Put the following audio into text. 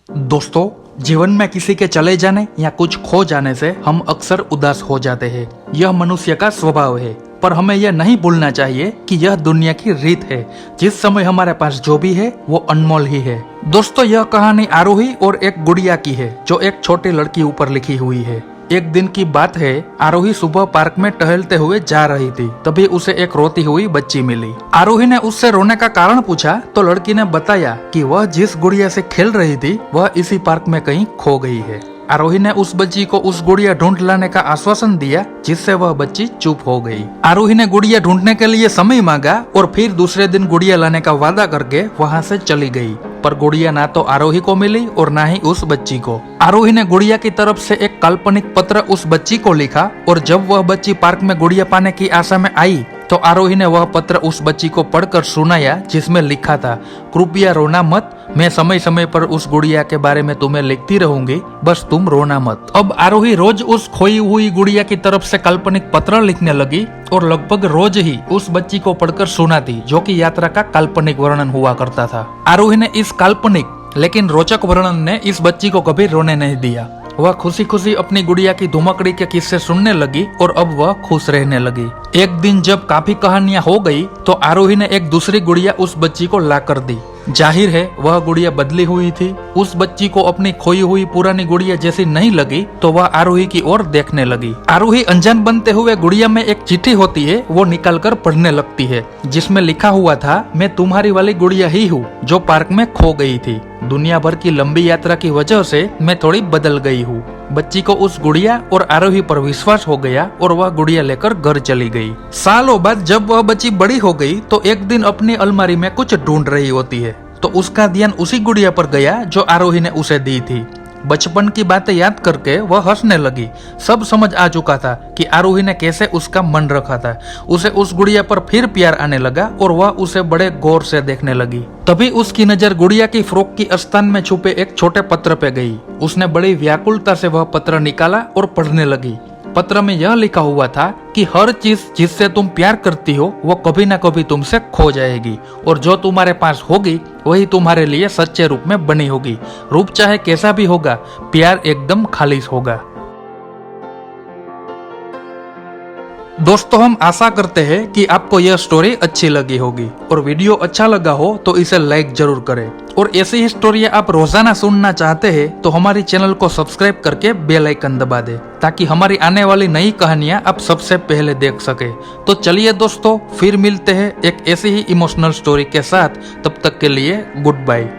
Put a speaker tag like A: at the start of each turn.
A: दोस्तों, जीवन में किसी के चले जाने या कुछ खो जाने से हम अक्सर उदास हो जाते हैं। यह मनुष्य का स्वभाव है, पर हमें यह नहीं भूलना चाहिए कि यह दुनिया की रीत है। जिस समय हमारे पास जो भी है वो अनमोल ही है। दोस्तों, यह कहानी आरोही और एक गुड़िया की है जो एक छोटी लड़की ऊपर लिखी हुई है। एक दिन की बात है, आरोही सुबह पार्क में टहलते हुए जा रही थी, तभी उसे एक रोती हुई बच्ची मिली। आरोही ने उससे रोने का कारण पूछा तो लड़की ने बताया कि वह जिस गुड़िया से खेल रही थी वह इसी पार्क में कहीं खो गई है। आरोही ने उस बच्ची को उस गुड़िया ढूंढ लाने का आश्वासन दिया, जिससे वह बच्ची चुप हो गई। आरोही ने गुड़िया ढूंढने के लिए समय मांगा और फिर दूसरे दिन गुड़िया लाने का वादा करके वहां से चली गई। पर गुड़िया ना तो आरोही को मिली और ना ही उस बच्ची को। आरोही ने गुड़िया की तरफ से एक काल्पनिक पत्र उस बच्ची को लिखा और जब वह बच्ची पार्क में गुड़िया पाने की आशा में आई तो आरोही ने वह पत्र उस बच्ची को पढ़कर सुनाया, जिसमें लिखा था, कृपया रोना मत, मैं समय समय पर उस गुड़िया के बारे में तुम्हें लिखती रहूंगी, बस तुम रोना मत। अब आरोही रोज उस खोई हुई गुड़िया की तरफ से काल्पनिक पत्र लिखने लगी और लगभग रोज ही उस बच्ची को पढ़कर सुनाती, जो कि यात्रा का काल्पनिक वर्णन हुआ करता था। आरोही ने इस काल्पनिक लेकिन रोचक वर्णन ने इस बच्ची को कभी रोने नहीं दिया। वह खुशी खुशी अपनी गुड़िया की धुमकड़ी के किस्से सुनने लगी और अब वह खुश रहने लगी। एक दिन जब काफी कहानियां हो गई तो आरोही ने एक दूसरी गुड़िया उस बच्ची को ला कर दी। जाहिर है वह गुड़िया बदली हुई थी। उस बच्ची को अपनी खोई हुई पुरानी गुड़िया जैसी नहीं लगी तो वह आरोही की ओर देखने लगी। आरोही अनजान बनते हुए गुड़िया में एक चिट्ठी होती है वो निकाल कर पढ़ने लगती है, जिसमें लिखा हुआ था, मैं तुम्हारी वाली गुड़िया ही हूँ जो पार्क में खो गई थी। दुनिया भर की लंबी यात्रा की वजह से मैं थोड़ी बदल गई हूँ। बच्ची को उस गुड़िया और आरोही पर विश्वास हो गया और वह गुड़िया लेकर घर चली गई। सालों बाद जब वह बच्ची बड़ी हो गई तो एक दिन अपनी अलमारी में कुछ ढूंढ रही होती है तो उसका ध्यान उसी गुड़िया पर गया जो आरोही ने उसे दी थी। बचपन की बातें याद करके वह हंसने लगी। सब समझ आ चुका था कि आरोही ने कैसे उसका मन रखा था। उसे उस गुड़िया पर फिर प्यार आने लगा और वह उसे बड़े गौर से देखने लगी। तभी उसकी नजर गुड़िया की फ्रॉक की आस्तान में छुपे एक छोटे पत्र पे गई। उसने बड़ी व्याकुलता से वह पत्र निकाला और पढ़ने लगी। पत्र में यह लिखा हुआ था कि हर चीज जिससे तुम प्यार करती हो वो कभी ना कभी तुमसे खो जाएगी और जो तुम्हारे पास होगी वही तुम्हारे लिए सच्चे रूप में बनी होगी। रूप चाहे कैसा भी होगा, प्यार एकदम खालिश होगा। दोस्तों, हम आशा करते हैं कि आपको यह स्टोरी अच्छी लगी होगी और वीडियो अच्छा लगा हो तो इसे लाइक जरूर करें। और ऐसी ही स्टोरी आप रोजाना सुनना चाहते हैं तो हमारी चैनल को सब्सक्राइब करके बेल आइकन दबा दें ताकि हमारी आने वाली नई कहानियां आप सबसे पहले देख सके। तो चलिए दोस्तों, फिर मिलते हैं एक ऐसी ही इमोशनल स्टोरी के साथ। तब तक के लिए गुड बाय।